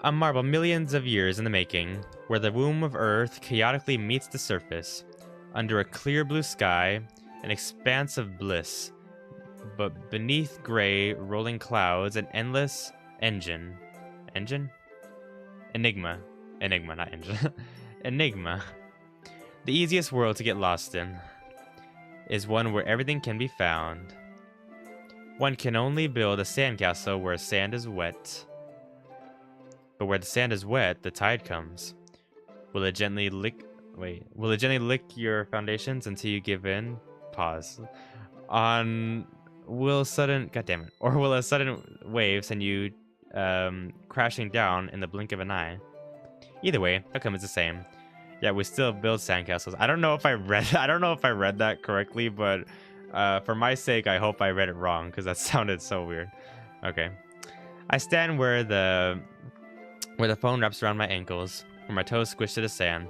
A marvel millions of years in the making, where the womb of Earth chaotically meets the surface, under a clear blue sky, an expanse of bliss, but beneath gray, rolling clouds, an endless engine. Engine? Enigma. Enigma, not engine. Enigma. The easiest world to get lost in is one where everything can be found. One can only build a sandcastle where sand is wet. But where the sand is wet, the tide comes. Will it gently lick... Wait. Will it gently lick your foundations until you give in? Pause. On... Will sudden... God damn it. Or will a sudden wave send you crashing down in the blink of an eye? Either way, outcome is the same. Yeah, we still build sandcastles. I don't know if I read that correctly, but for my sake, I hope I read it wrong because that sounded so weird. Okay. I stand where the phone wraps around my ankles, where my toes squish to the sand.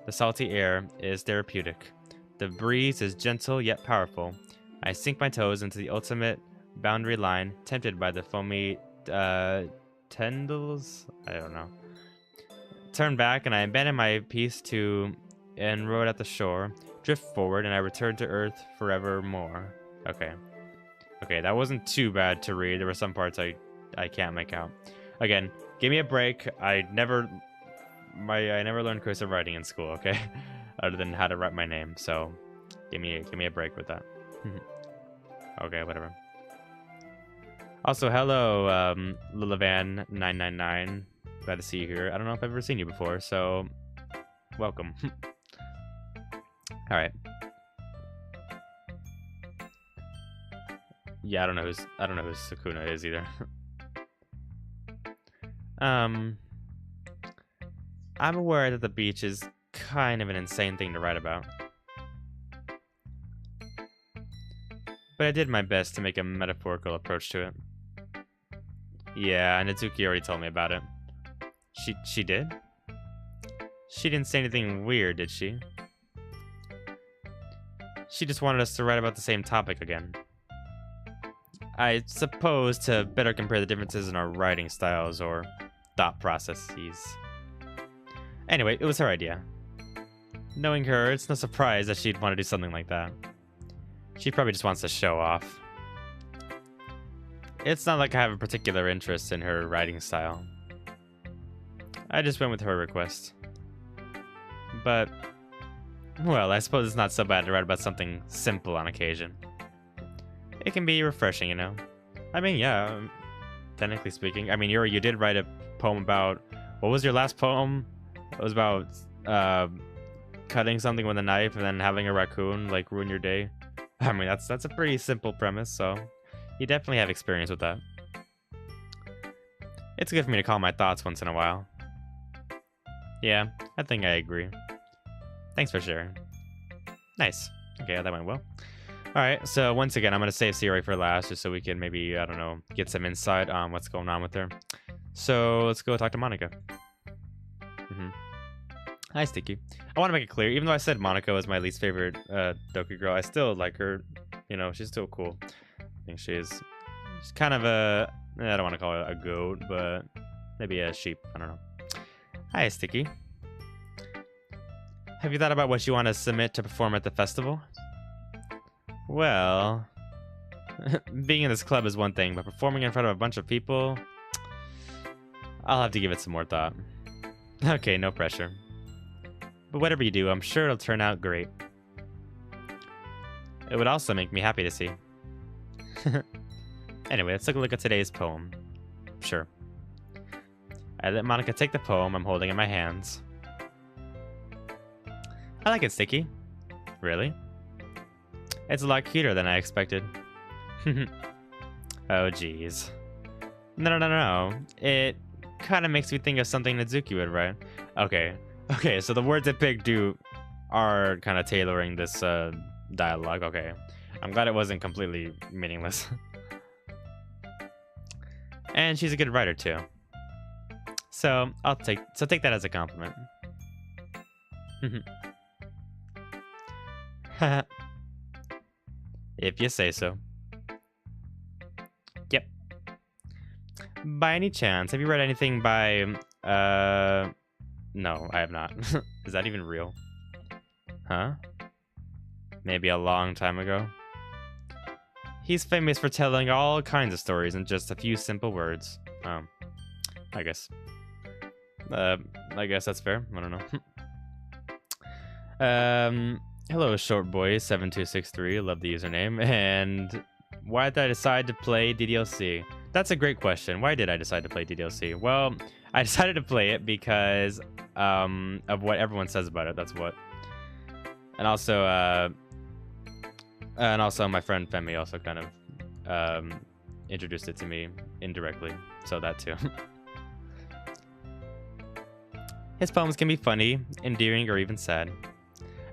The salty air is therapeutic. The breeze is gentle yet powerful. I sink my toes into the ultimate boundary line, tempted by the foamy tendrils? I don't know. Turn back and I abandon my piece to en route at the shore, drift forward, and I return to Earth forevermore. Okay. Okay, that wasn't too bad to read. There were some parts I can't make out. Again, give me a break. I never learned cursive writing in school, okay? Other than how to write my name. So, give me a break with that. Okay, whatever. Also, hello, Lilavan999. Glad to see you here. I don't know if I've ever seen you before, so welcome. All right. Yeah, I don't know who Sukuna is either. I'm aware that the beach is kind of an insane thing to write about. But I did my best to make a metaphorical approach to it. Yeah, Natsuki already told me about it. She did? She didn't say anything weird, did she? She just wanted us to write about the same topic again. I suppose to better compare the differences in our writing styles or thought processes. Anyway, it was her idea. Knowing her, it's no surprise that she'd want to do something like that. She probably just wants to show off. It's not like I have a particular interest in her writing style. I just went with her request. But, well, I suppose it's not so bad to write about something simple on occasion. It can be refreshing, you know? I mean, yeah, technically speaking. I mean, you did write a poem about What was your last poem? It was about cutting something with a knife and then having a raccoon like ruin your day. I mean, that's a pretty simple premise, so you definitely have experience with that. It's good for me to call my thoughts once in a while. Yeah, I think I agree. Thanks for sharing. Nice. Okay, that went well. Alright, so once again, I'm going to save Siri for last, just so we can maybe, I don't know, get some insight on what's going on with her. So, let's go talk to Monica. Hi, Sticky. I want to make it clear, even though I said Monica was my least favorite Doki girl, I still like her. You know, she's still cool. I think she's kind of a... I don't want to call her a goat, but maybe a sheep. I don't know. Hi, Sticky. Have you thought about what you want to submit to perform at the festival? Well, being in this club is one thing, but performing in front of a bunch of people, I'll have to give it some more thought. Okay, no pressure. But whatever you do, I'm sure it'll turn out great. It would also make me happy to see. Anyway, let's take a look at today's poem. Sure. I let Monica take the poem I'm holding in my hands. I like it, Sticky. Really? It's a lot cuter than I expected. Oh, jeez. No. It kind of makes me think of something Nadzuki would write. Okay, so the words I picked are kind of tailoring this dialogue. Okay. I'm glad it wasn't completely meaningless. And she's a good writer, too. So, take that as a compliment. If you say so. Yep. By any chance, have you read anything by, No, I have not. Is that even real? Huh? Maybe a long time ago? He's famous for telling all kinds of stories in just a few simple words. I guess. I guess that's fair. I don't know. Hello, shortboy7263. Love the username. And why did I decide to play DDLC? That's a great question. Why did I decide to play DDLC? Well, I decided to play it because of what everyone says about it. That's what. And also my friend Femi also kind of introduced it to me indirectly. So that too. His poems can be funny, endearing, or even sad.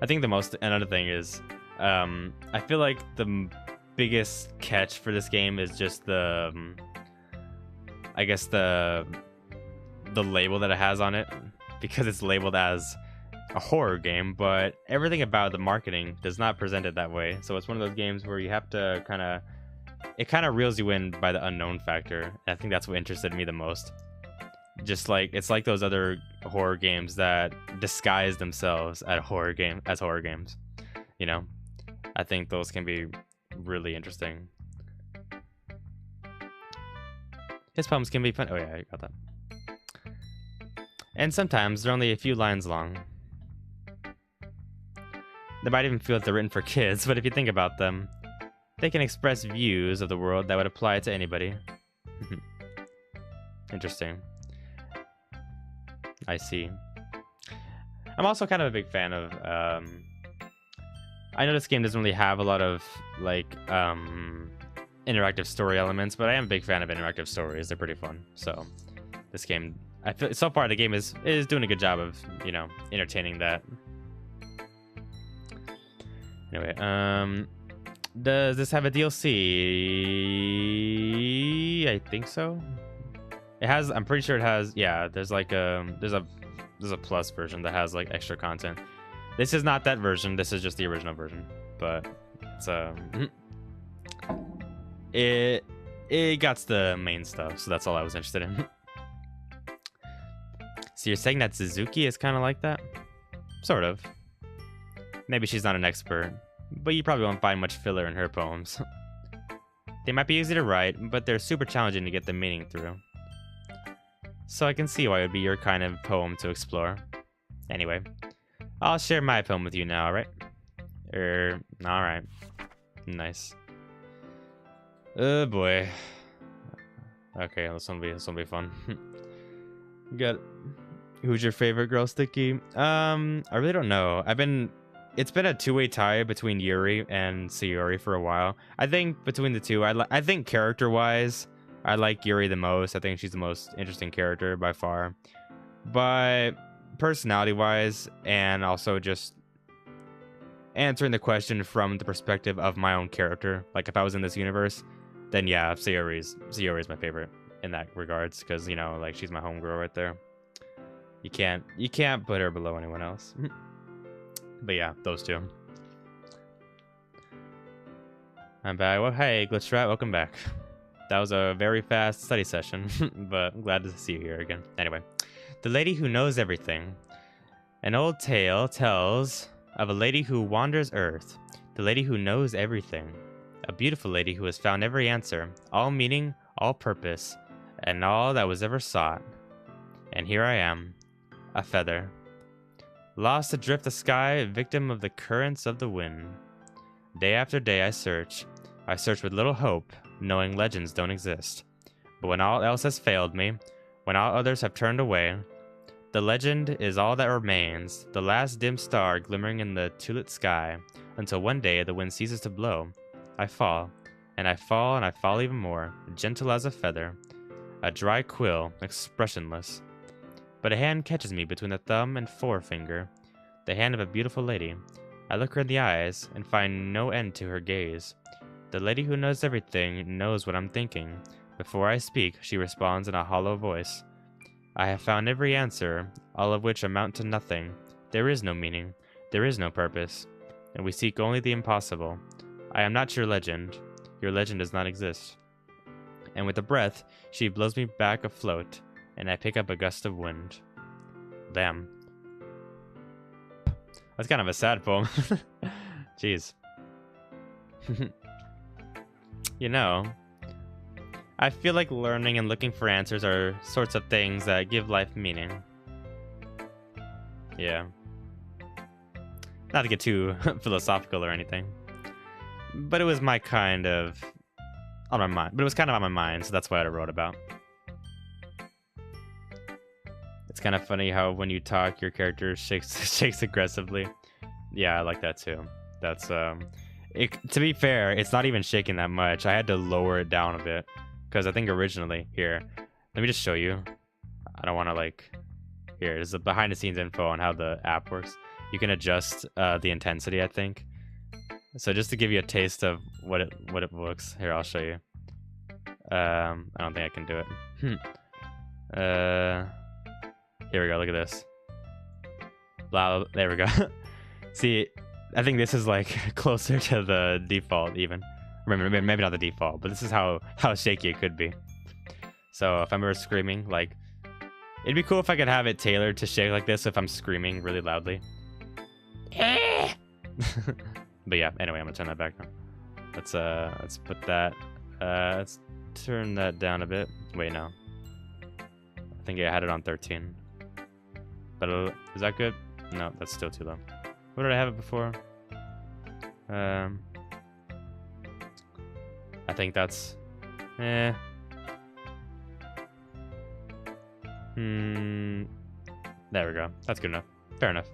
I think another thing is, I feel like the biggest catch for this game is just the label that it has on it, because it's labeled as a horror game, but everything about the marketing does not present it that way. So it's one of those games where you have to it kind of reels you in by the unknown factor. And I think that's what interested me the most. Just like, it's like those other horror games that disguise themselves as horror games. You know, I think those can be really interesting. His poems can be fun. Oh yeah, I got that. And sometimes they're only a few lines long. They might even feel like they're written for kids, but if you think about them, they can express views of the world that would apply to anybody. Interesting. I see. I'm also kind of a big fan of, I know this game doesn't really have a lot of, like, interactive story elements, but I am a big fan of interactive stories. They're pretty fun. So, this game, I feel, so far the game is doing a good job of, you know, entertaining that. Anyway, does this have a DLC? I think so. It has. I'm pretty sure it has. Yeah, there's like there's a plus version that has like extra content. This is not that version. This is just the original version. But it's it got the main stuff, so that's all I was interested in. So you're saying that Suzuki is kind of like that? Sort of. Maybe she's not an expert, but you probably won't find much filler in her poems. They might be easy to write, but they're super challenging to get the meaning through. So I can see why it would be your kind of poem to explore. Anyway, I'll share my poem with you now, alright? Alright. Nice. Oh boy. Okay, this one will be fun. Got. Who's your favorite girl, Sticky? I really don't know. It's been a two-way tie between Yuri and Sayori for a while. I think between the two, I think character-wise, I like Yuri the most. I think she's the most interesting character by far. But personality-wise, and also just answering the question from the perspective of my own character, like if I was in this universe, then yeah, Sayori's my favorite in that regards, because you know, like she's my homegirl right there. You can't put her below anyone else. But yeah, those two. I'm back. Well, hey, Glitchrat, welcome back. That was a very fast study session, but I'm glad to see you here again. Anyway, the lady who knows everything. An old tale tells of a lady who wanders Earth. The lady who knows everything. A beautiful lady who has found every answer, all meaning, all purpose, and all that was ever sought. And here I am, a feather. Lost adrift the sky, victim of the currents of the wind. Day after day I search with little hope, knowing legends don't exist. But when all else has failed me, when all others have turned away, the legend is all that remains, the last dim star glimmering in the tulip sky, until one day the wind ceases to blow. I fall, and I fall, and I fall even more, gentle as a feather, a dry quill, expressionless. But a hand catches me between the thumb and forefinger, the hand of a beautiful lady. I look her in the eyes and find no end to her gaze. The lady who knows everything knows what I'm thinking. Before I speak, she responds in a hollow voice. I have found every answer, all of which amount to nothing. There is no meaning, there is no purpose, and we seek only the impossible. I am not your legend. Your legend does not exist. And with a breath, she blows me back afloat, and I pick up a gust of wind. Damn. That's kind of a sad poem. Jeez. You know, I feel like learning and looking for answers are sorts of things that give life meaning. Yeah. Not to get too philosophical or anything. But it was my kind of... on my mind. But it was kind of on my mind, so that's what I wrote about. It's kind of funny how when you talk, your character shakes aggressively. Yeah, I like that too. That's to be fair, it's not even shaking that much. I had to lower it down a bit because I think originally here. Let me just show you. I don't want to like. Here, there's a behind the scenes info on how the app works. You can adjust the intensity, I think. So just to give you a taste of what it looks. Here, I'll show you. I don't think I can do it. Here we go, look at this. Blah, there we go. See, I think this is like closer to the default even. Remember, maybe not the default, but this is how shaky it could be. So if I'm ever screaming, like, it'd be cool if I could have it tailored to shake like this if I'm screaming really loudly. But yeah, anyway, I'm gonna turn that back now. Let's put that, let's turn that down a bit. Wait, no. I think I had it on 13. But is that good? No, that's still too low. What did I have it before? I think that's... There we go. That's good enough. Fair enough.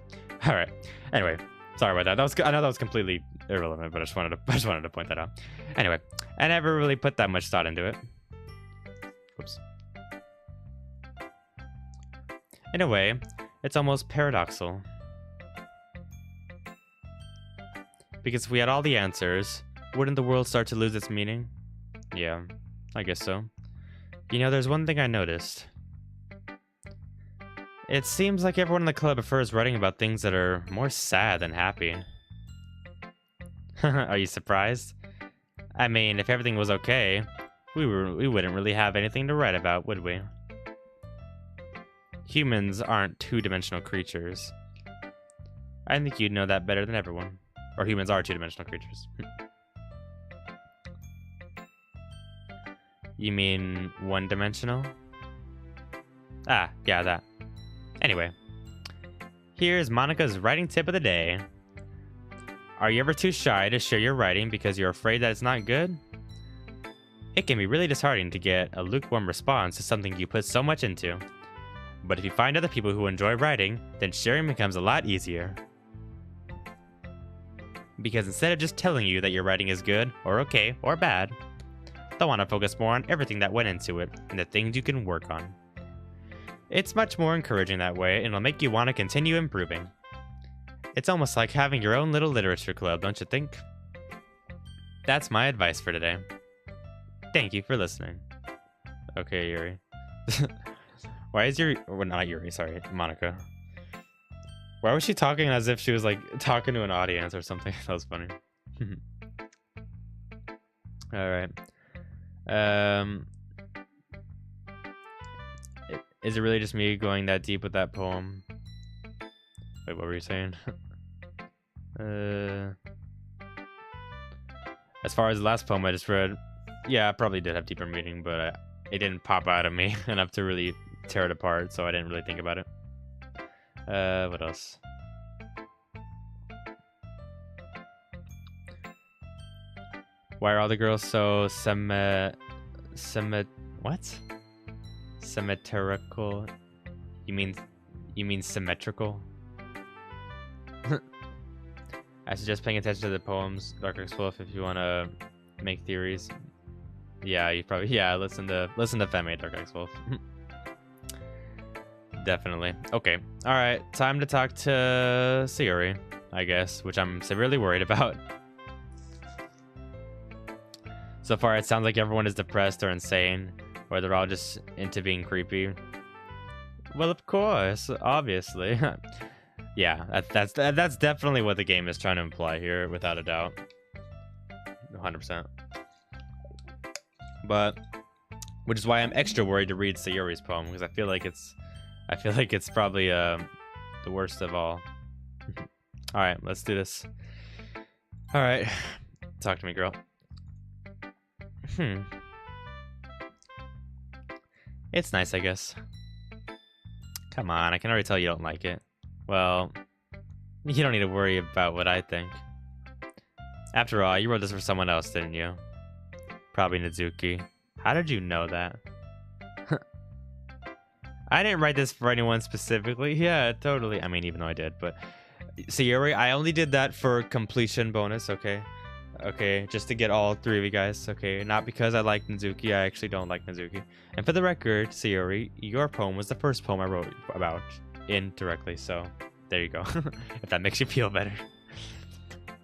All right. Anyway, sorry about that. I know that was completely irrelevant, but I just wanted to point that out. Anyway, I never really put that much thought into it. Whoops. In a way, it's almost paradoxical. Because if we had all the answers, wouldn't the world start to lose its meaning? Yeah, I guess so. You know, there's one thing I noticed. It seems like everyone in the club prefers writing about things that are more sad than happy. Are you surprised? I mean, if everything was okay, we wouldn't really have anything to write about, would we? Humans aren't two-dimensional creatures. I think you'd know that better than everyone. Or humans are two-dimensional creatures. You mean one-dimensional? Ah, yeah, that. Anyway, here's Monica's writing tip of the day. Are you ever too shy to share your writing because you're afraid that it's not good? It can be really disheartening to get a lukewarm response to something you put so much into. But if you find other people who enjoy writing, then sharing becomes a lot easier. Because instead of just telling you that your writing is good, or okay, or bad, they'll want to focus more on everything that went into it and the things you can work on. It's much more encouraging that way, and it'll make you want to continue improving. It's almost like having your own little literature club, don't you think? That's my advice for today. Thank you for listening. Okay, Yuri. Why is Yuri... Well, not Yuri, sorry. Monica. Why was she talking as if she was, like, talking to an audience or something? That was funny. Alright. Is it really just me going that deep with that poem? Wait, what were you saying? As far as the last poem I just read, yeah, I probably did have deeper meaning, but it didn't pop out of me enough to really tear it apart, so I didn't really think about it. What else? Why are all the girls so what? Symmetrical? You mean symmetrical? I suggest paying attention to the poems, Dark X Wolf, if you want to make theories. Yeah, you probably listen to Femme, Dark X Wolf. Definitely. Okay. All right. Time to talk to Sayuri, I guess, which I'm severely worried about. So far, it sounds like everyone is depressed or insane, or they're all just into being creepy. Well, of course, obviously. Yeah, that's definitely what the game is trying to imply here, without a doubt. 100%. But, which is why I'm extra worried to read Sayuri's poem, because I feel like it's probably the worst of all. All right, let's do this. All right, talk to me, girl. It's nice, I guess. Come on, I can already tell you don't like it. Well, you don't need to worry about what I think. After all, you wrote this for someone else, didn't you? Probably Nizuki. How did you know that? I didn't write this for anyone specifically. Yeah, totally. I mean, even though I did, but... Sayuri, I only did that for completion bonus, okay? Okay, just to get all three of you guys, okay? Not because I like Nizuki, I actually don't like Nizuki. And for the record, Sayuri, your poem was the first poem I wrote about indirectly, so there you go. If that makes you feel better.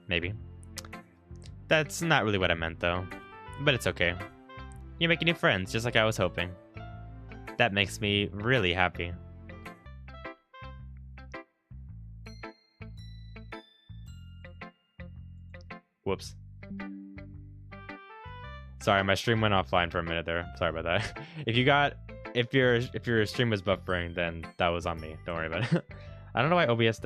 Maybe. That's not really what I meant, though. But it's okay. You're making new friends, just like I was hoping. That makes me really happy. Whoops. Sorry, my stream went offline for a minute there. Sorry about that. If your stream was buffering, then that was on me. Don't worry about it. I don't know why OBS does